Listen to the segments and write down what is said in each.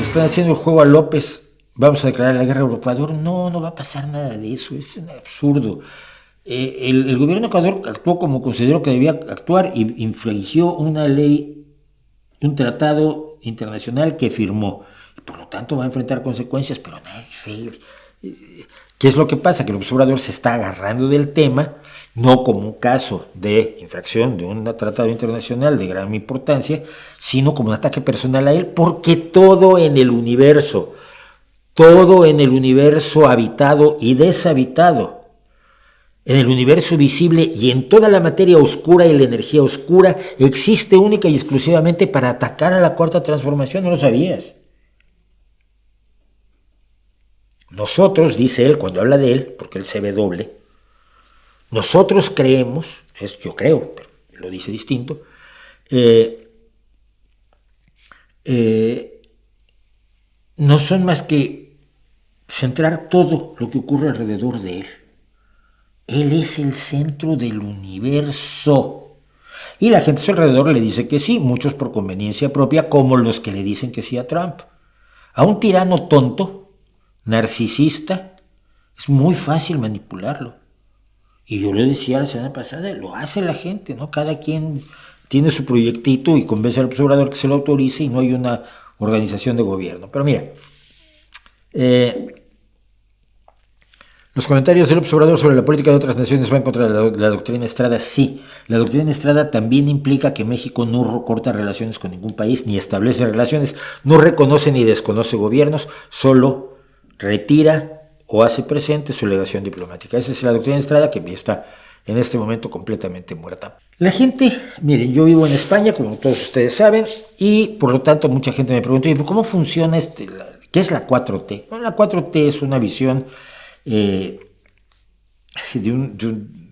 Están haciendo el juego a López. Vamos a declarar la guerra a Ecuador. No, no va a pasar nada de eso. Es un absurdo. El gobierno de Ecuador actuó como consideró que debía actuar y infringió una ley, un tratado internacional que firmó. Por lo tanto va a enfrentar consecuencias, pero nadie. ¿Qué es lo que pasa? Que el observador se está agarrando del tema, no como un caso de infracción de un tratado internacional de gran importancia, sino como un ataque personal a él, porque todo en el universo habitado y deshabitado, en el universo visible y en toda la materia oscura y la energía oscura, existe única y exclusivamente para atacar a la cuarta transformación. ¿No lo sabías? Nosotros, dice él cuando habla de él, porque él se ve doble, nosotros creemos, yo creo, pero lo dice distinto, no son más que centrar todo lo que ocurre alrededor de él. Él es el centro del universo. Y la gente a su alrededor le dice que sí, muchos por conveniencia propia, como los que le dicen que sí a Trump. A un tirano tonto, narcisista, es muy fácil manipularlo. Y yo le decía la semana pasada, lo hace la gente, ¿no? Cada quien tiene su proyectito y convence al observador que se lo autorice y no hay una organización de gobierno. Pero mira, los comentarios del observador sobre la política de otras naciones van contra la doctrina Estrada. Sí, la doctrina Estrada también implica que México no corta relaciones con ningún país, ni establece relaciones, no reconoce ni desconoce gobiernos, solo retira o hace presente su legación diplomática. Esa es la doctrina Estrada, que está en este momento completamente muerta. La gente, miren, yo vivo en España, como todos ustedes saben, y por lo tanto mucha gente me pregunta, ¿cómo funciona qué es la 4T? Bueno, la 4T es una visión de un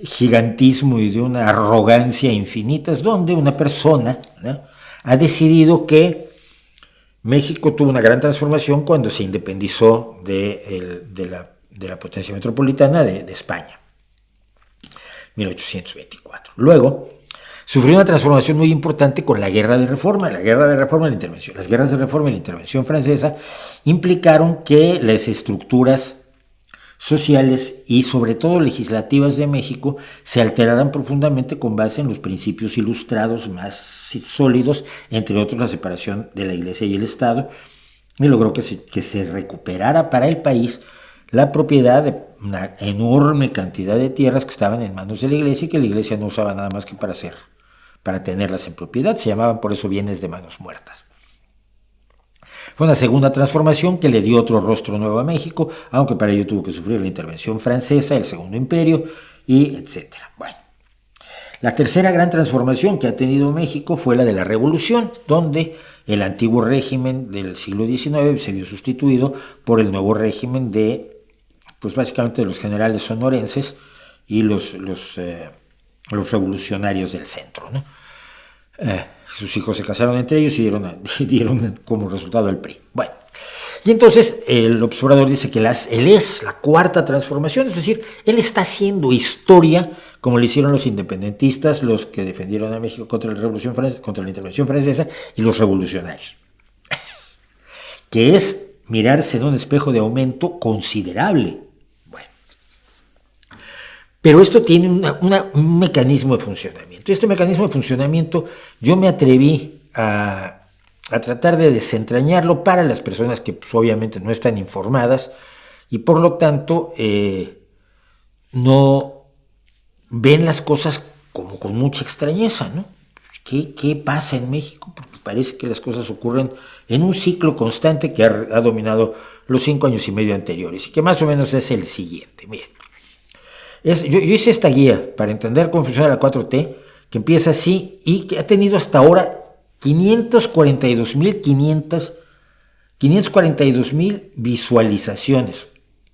gigantismo y de una arrogancia infinitas, donde una persona, ¿no?, ha decidido que México tuvo una gran transformación cuando se independizó de la potencia metropolitana de España, 1824. Luego sufrió una transformación muy importante con la Guerra de Reforma. Las guerras de Reforma y la intervención francesa implicaron que las estructuras sociales y sobre todo legislativas de México se alteraran profundamente con base en los principios ilustrados más sólidos, entre otros la separación de la Iglesia y el Estado, y logró que se recuperara para el país la propiedad de una enorme cantidad de tierras que estaban en manos de la Iglesia y que la Iglesia no usaba nada más que para tenerlas en propiedad. Se llamaban por eso bienes de manos muertas. Fue una segunda transformación que le dio otro rostro nuevo a México, aunque para ello tuvo que sufrir la intervención francesa, el Segundo Imperio, y etcétera. Bueno, la tercera gran transformación que ha tenido México fue la de la Revolución, donde el antiguo régimen del siglo XIX se vio sustituido por el nuevo régimen pues básicamente de los generales sonorenses y los revolucionarios del centro, ¿no? Sus hijos se casaron entre ellos y dieron como resultado el PRI. Bueno, y entonces el observador dice que él es la cuarta transformación, es decir, él está haciendo historia como le hicieron los independentistas, los que defendieron a México contra la intervención francesa, y los revolucionarios, que es mirarse en un espejo de aumento considerable. Bueno, pero esto tiene un mecanismo de funcionamiento. Este mecanismo de funcionamiento yo me atreví a tratar de desentrañarlo para las personas que pues, obviamente no están informadas y por lo tanto no ven las cosas como con mucha extrañeza, ¿no? ¿Qué pasa en México? Porque parece que las cosas ocurren en un ciclo constante que ha dominado los 5 años y medio anteriores y que más o menos es el siguiente. Miren, yo hice esta guía para entender cómo funciona la 4T, que empieza así y que ha tenido hasta ahora 542,000 visualizaciones,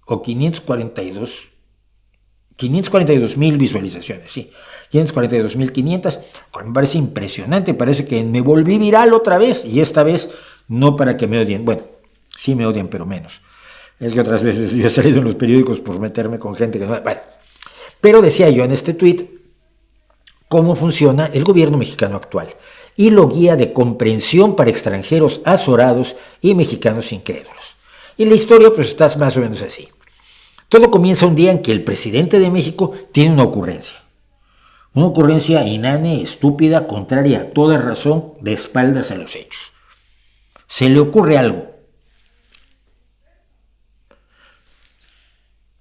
o 542,000 visualizaciones, sí, 542,500, me parece impresionante, parece que me volví viral otra vez, y esta vez no para que me odien, bueno, sí me odian, pero menos. Es que otras veces yo he salido en los periódicos por meterme con gente que no... Bueno, pero decía yo en este tuit cómo funciona el gobierno mexicano actual. hilo guía de comprensión para extranjeros azorados y mexicanos incrédulos. Y la historia pues está más o menos así. Todo comienza un día en que el presidente de México tiene una ocurrencia. Una ocurrencia inane, estúpida, contraria a toda razón, de espaldas a los hechos. Se le ocurre algo.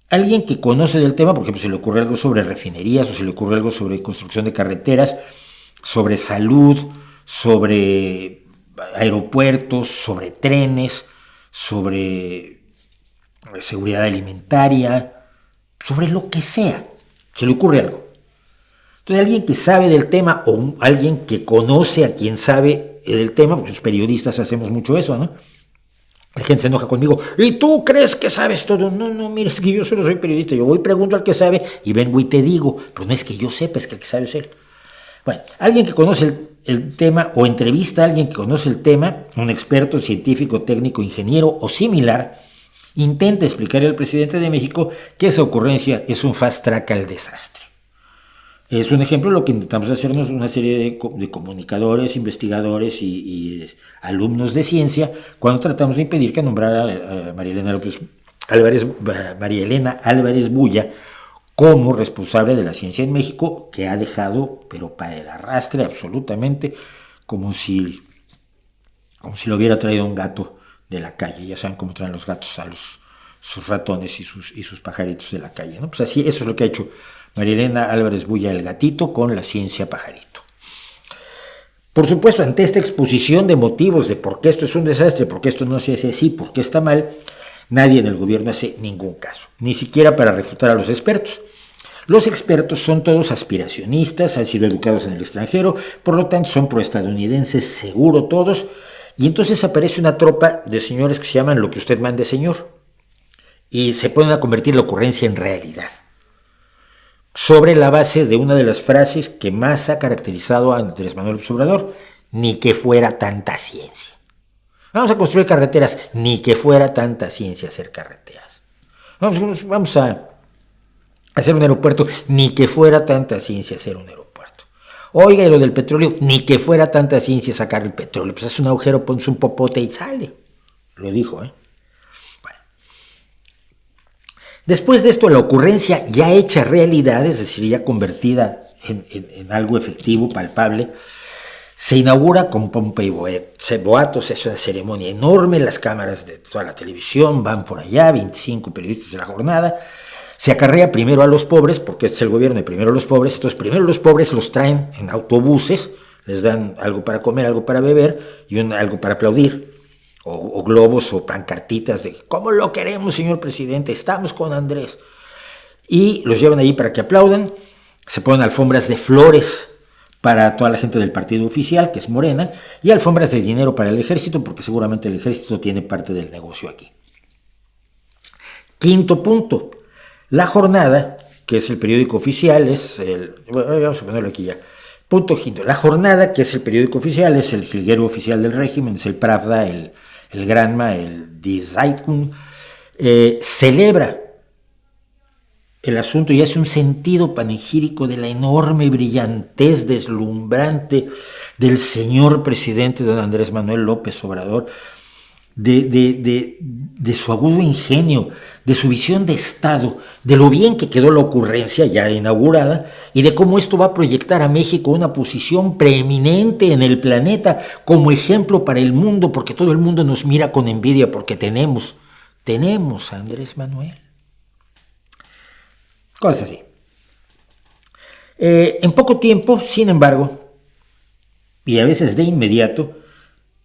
Alguien que conoce del tema, por ejemplo, se le ocurre algo sobre refinerías o se le ocurre algo sobre construcción de carreteras, sobre salud, sobre aeropuertos, sobre trenes, sobre seguridad alimentaria, sobre lo que sea, se le ocurre algo. Entonces alguien que sabe del tema o alguien que conoce a quien sabe del tema, porque los periodistas hacemos mucho eso, ¿no? La gente se enoja conmigo, ¿y tú crees que sabes todo? No, mira, es que yo solo soy periodista, yo voy y pregunto al que sabe y vengo y te digo, pero no es que yo sepa, es que el que sabe es él. Bueno, alguien que conoce el tema o entrevista a alguien que conoce el tema, un experto, científico, técnico, ingeniero o similar, intenta explicarle al presidente de México que esa ocurrencia es un fast track al desastre. Es un ejemplo de lo que intentamos hacernos una serie de comunicadores, investigadores y alumnos de ciencia cuando tratamos de impedir que nombrara a María Elena Álvarez Bulla como responsable de la ciencia en México, que ha dejado, pero para el arrastre absolutamente, como si lo hubiera traído un gato de la calle. Ya saben cómo traen los gatos a sus ratones y sus pajaritos de la calle, ¿no? Pues así, eso es lo que ha hecho María Elena Álvarez Bulla, el gatito, con la ciencia pajarito. Por supuesto, ante esta exposición de motivos de por qué esto es un desastre, por qué esto no se hace así, por qué está mal, nadie en el gobierno hace ningún caso, ni siquiera para refutar a los expertos. Los expertos son todos aspiracionistas, han sido educados en el extranjero, por lo tanto son proestadounidenses, seguro todos, y entonces aparece una tropa de señores que se llaman lo que usted mande, señor, y se ponen a convertir la ocurrencia en realidad, sobre la base de una de las frases que más ha caracterizado a Andrés Manuel López Obrador: ni que fuera tanta ciencia. Vamos a construir carreteras, ni que fuera tanta ciencia hacer carreteras. Vamos a hacer un aeropuerto, ni que fuera tanta ciencia hacer un aeropuerto. Oiga, y lo del petróleo, ni que fuera tanta ciencia sacar el petróleo. Pues haces un agujero, pones un popote y sale. Lo dijo, ¿eh? Después de esto, la ocurrencia ya hecha realidad, es decir, ya convertida en algo efectivo, palpable, se inaugura con pompa y boatos. Es una ceremonia enorme, las cámaras de toda la televisión van por allá, 25 periodistas de la jornada. Se acarrea primero a los pobres, porque este es el gobierno de primero a los pobres, entonces primero los pobres los traen en autobuses, les dan algo para comer, algo para beber y algo para aplaudir. O globos o pancartitas de ¿cómo lo queremos, señor presidente? Estamos con Andrés. Y los llevan ahí para que aplaudan. Se ponen alfombras de flores para toda la gente del partido oficial, que es Morena, y alfombras de dinero para el ejército, porque seguramente el ejército tiene parte del negocio aquí. Quinto punto. La Jornada, que es el periódico oficial, vamos a ponerlo aquí ya. Punto quinto. La Jornada, que es el periódico oficial, es el jilguero oficial del régimen, es el Pravda, el Granma, el Die Zeitung, celebra el asunto y hace un sentido panegírico de la enorme brillantez deslumbrante del señor presidente don Andrés Manuel López Obrador, de su agudo ingenio, de su visión de Estado, de lo bien que quedó la ocurrencia ya inaugurada y de cómo esto va a proyectar a México una posición preeminente en el planeta como ejemplo para el mundo, porque todo el mundo nos mira con envidia porque tenemos a Andrés Manuel. Cosas así. En poco tiempo, sin embargo, y a veces de inmediato,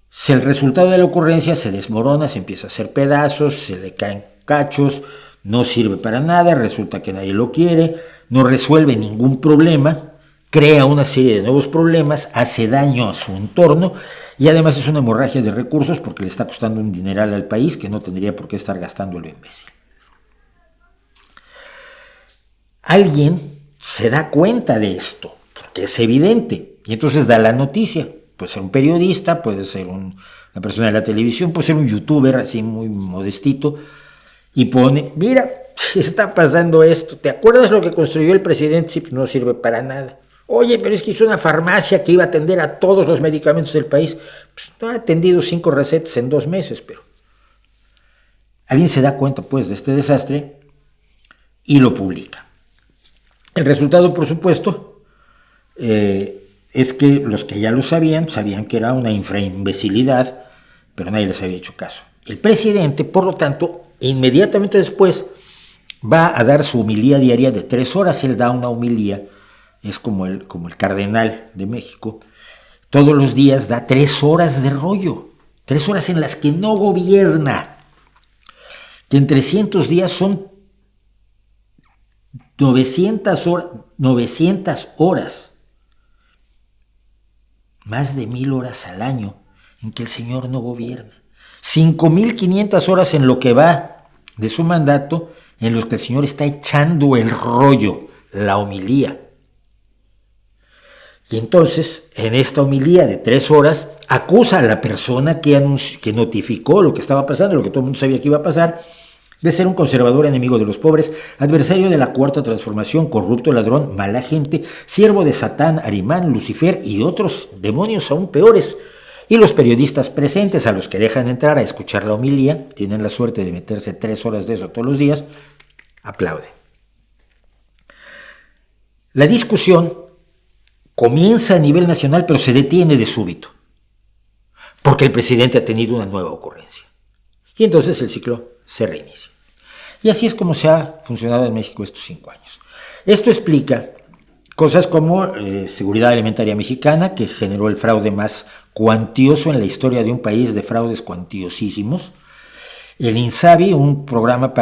si el resultado de la ocurrencia se desmorona, se empieza a hacer pedazos, se le caen cachos, no sirve para nada, resulta que nadie lo quiere, no resuelve ningún problema, crea una serie de nuevos problemas, hace daño a su entorno y además es una hemorragia de recursos porque le está costando un dineral al país que no tendría por qué estar gastando lo imbécil. Alguien se da cuenta de esto, porque es evidente, y entonces da la noticia. Puede ser un periodista, puede ser una persona de la televisión, puede ser un youtuber así muy modestito, y pone, mira, está pasando esto, ¿te acuerdas lo que construyó el presidente? Sí, pues no sirve para nada. Oye, pero es que hizo una farmacia que iba a atender a todos los medicamentos del país. Pues no ha atendido 5 recetas en 2 meses, pero alguien se da cuenta, pues, de este desastre y lo publica. El resultado, por supuesto, es que los que ya lo sabían que era una infraimbecilidad, pero nadie les había hecho caso. El presidente, por lo tanto, inmediatamente después va a dar su homilía diaria de 3 horas. Él da una homilía, es como el cardenal de México. Todos los días da 3 horas de rollo, 3 horas en las que no gobierna, que en 300 días son 900 horas, más de 1000 horas al año en que el señor no gobierna, 5500 horas en lo que va de su mandato, en los que el señor está echando el rollo, la homilía. Y entonces, en esta homilía de 3 horas, acusa a la persona que notificó lo que estaba pasando, lo que todo el mundo sabía que iba a pasar, de ser un conservador, enemigo de los pobres, adversario de la cuarta transformación, corrupto, ladrón, mala gente, siervo de Satán, Arimán, Lucifer y otros demonios aún peores. Y los periodistas presentes, a los que dejan entrar a escuchar la homilía, tienen la suerte de meterse 3 horas de eso todos los días, aplauden. La discusión comienza a nivel nacional, pero se detiene de súbito, porque el presidente ha tenido una nueva ocurrencia. Y entonces el ciclo se reinicia. Y así es como se ha funcionado en México estos 5 años. Esto explica cosas como seguridad alimentaria mexicana, que generó el fraude más cuantioso en la historia de un país de fraudes cuantiosísimos. El INSABI, un programa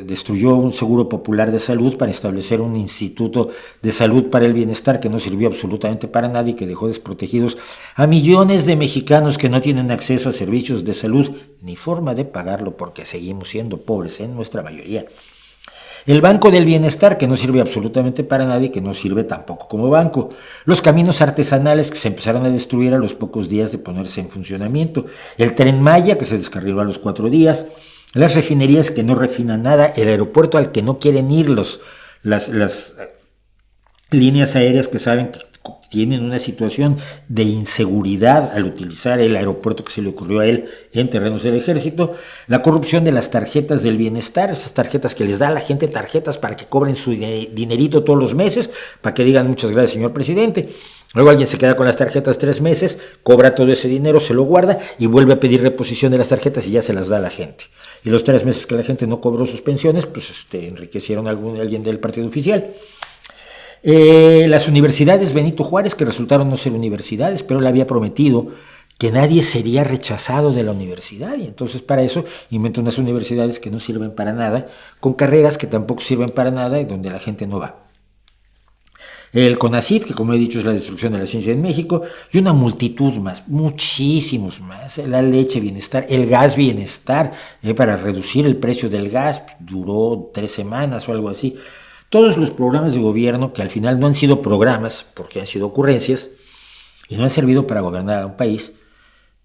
destruyó un seguro popular de salud para establecer un instituto de salud para el bienestar que no sirvió absolutamente para nada y que dejó desprotegidos a millones de mexicanos que no tienen acceso a servicios de salud ni forma de pagarlo porque seguimos siendo pobres en nuestra mayoría. El Banco del Bienestar, que no sirve absolutamente para nada y que no sirve tampoco como banco. Los caminos artesanales que se empezaron a destruir a los pocos días de ponerse en funcionamiento. El Tren Maya, que se descarriló a los 4 días. Las refinerías que no refinan nada. El aeropuerto al que no quieren ir las líneas aéreas que saben que tienen una situación de inseguridad al utilizar el aeropuerto que se le ocurrió a él en terrenos del ejército, la corrupción de las tarjetas del bienestar, esas tarjetas que les da a la gente tarjetas para que cobren su dinerito todos los meses, para que digan muchas gracias señor presidente. Luego alguien se queda con las tarjetas 3 meses, cobra todo ese dinero, se lo guarda y vuelve a pedir reposición de las tarjetas y ya se las da a la gente. Y los 3 meses que la gente no cobró sus pensiones, pues enriquecieron a alguien del partido oficial. Las universidades Benito Juárez, que resultaron no ser universidades, pero él había prometido que nadie sería rechazado de la universidad, y entonces para eso inventó unas universidades que no sirven para nada, con carreras que tampoco sirven para nada y donde la gente no va. El CONACYT, que como he dicho es la destrucción de la ciencia en México, y una multitud más, muchísimos más, la leche bienestar, el gas bienestar, para reducir el precio del gas, duró 3 semanas o algo así. Todos los programas de gobierno que al final no han sido programas, porque han sido ocurrencias, y no han servido para gobernar a un país,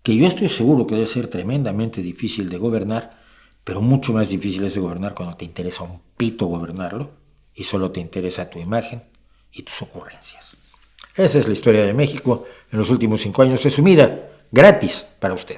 que yo estoy seguro que debe ser tremendamente difícil de gobernar, pero mucho más difícil es de gobernar cuando te interesa un pito gobernarlo, y solo te interesa tu imagen y tus ocurrencias. Esa es la historia de México en los últimos 5 años, resumida, gratis para usted.